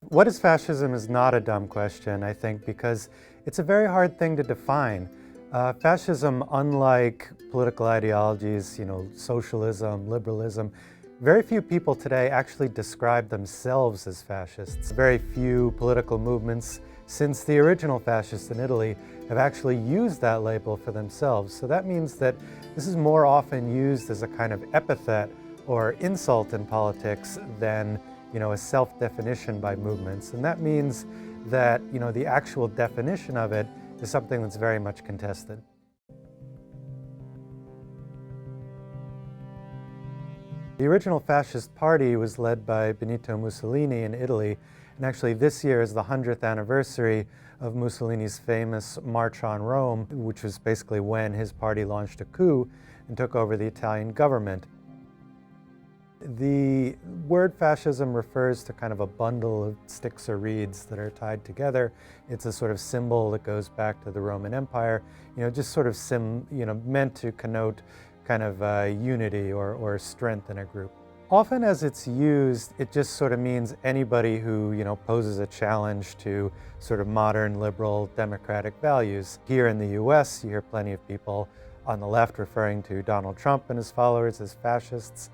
What is fascism is not a dumb question, I think, because it's a very hard thing to define. Fascism, unlike political ideologies, socialism, liberalism, very few people today actually describe themselves as fascists. Very few political movements since the original fascists in Italy have actually used that label for themselves. So that means that this is more often used as a kind of epithet or insult in politics than a self-definition by movements. And that means that the actual definition of it is something that's very much contested. The original fascist party was led by Benito Mussolini in Italy, and actually this year is the 100th anniversary of Mussolini's famous March on Rome, which was basically when his party launched a coup and took over the Italian government. The word fascism refers to kind of a bundle of sticks or reeds that are tied together. It's a sort of symbol that goes back to the Roman Empire, just sort of meant to connote kind of unity or strength in a group. Often as it's used, it just sort of means anybody who, poses a challenge to sort of modern liberal democratic values. Here in the US, you hear plenty of people on the left referring to Donald Trump and his followers as fascists.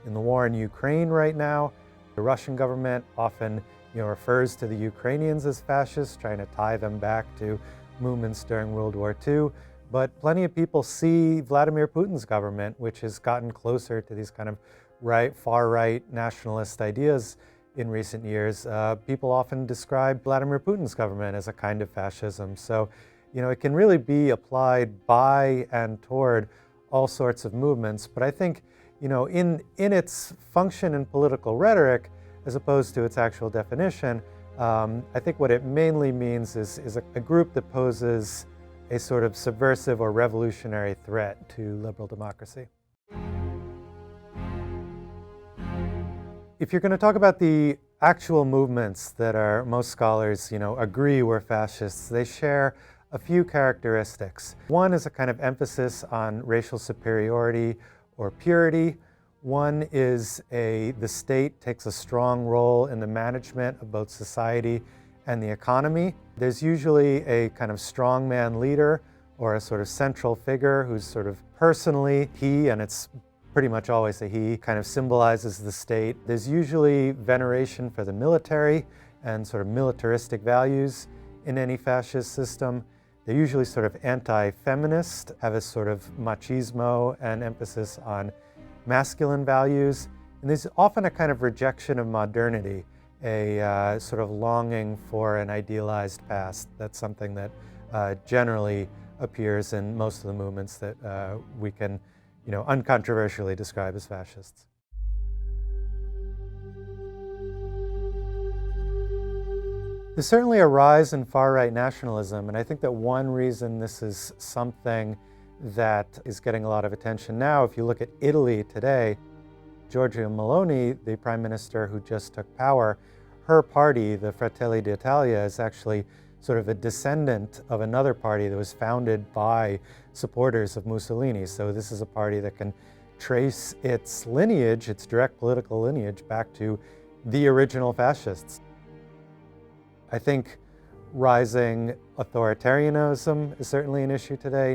In the war in Ukraine right now, the Russian government often refers to the Ukrainians as fascists, trying to tie them back to movements during World War II. But plenty of people see Vladimir Putin's government, which has gotten closer to these kind of far-right nationalist ideas in recent years. People often describe Vladimir Putin's government as a kind of fascism. So, it can really be applied by and toward all sorts of movements. But I think in its function in political rhetoric, as opposed to its actual definition, I think what it mainly means is a group that poses a sort of subversive or revolutionary threat to liberal democracy. If you're going to talk about the actual movements that most scholars, agree were fascists, they share a few characteristics. One is a kind of emphasis on racial superiority or purity. One is the state takes a strong role in the management of both society and the economy. There's usually a kind of strongman leader or a sort of central figure who's sort of personally he, and it's pretty much always a he, kind of symbolizes the state. There's usually veneration for the military and sort of militaristic values in any fascist system. They're usually sort of anti-feminist, have a sort of machismo and emphasis on masculine values. And there's often a kind of rejection of modernity, a sort of longing for an idealized past. That's something that generally appears in most of the movements that we can, uncontroversially describe as fascists. There's certainly a rise in far-right nationalism, and I think that one reason this is something that is getting a lot of attention now, if you look at Italy today, Giorgia Meloni, the prime minister who just took power, her party, the Fratelli d'Italia, is actually sort of a descendant of another party that was founded by supporters of Mussolini. So this is a party that can trace its lineage, its direct political lineage, back to the original fascists. I think rising authoritarianism is certainly an issue today.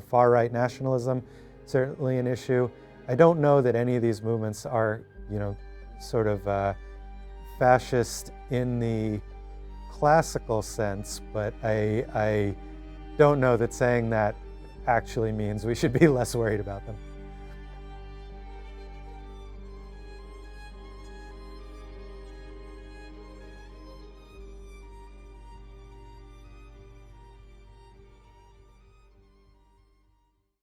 Far-right nationalism, certainly an issue. I don't know that any of these movements are, sort of fascist in the classical sense, but I don't know that saying that actually means we should be less worried about them.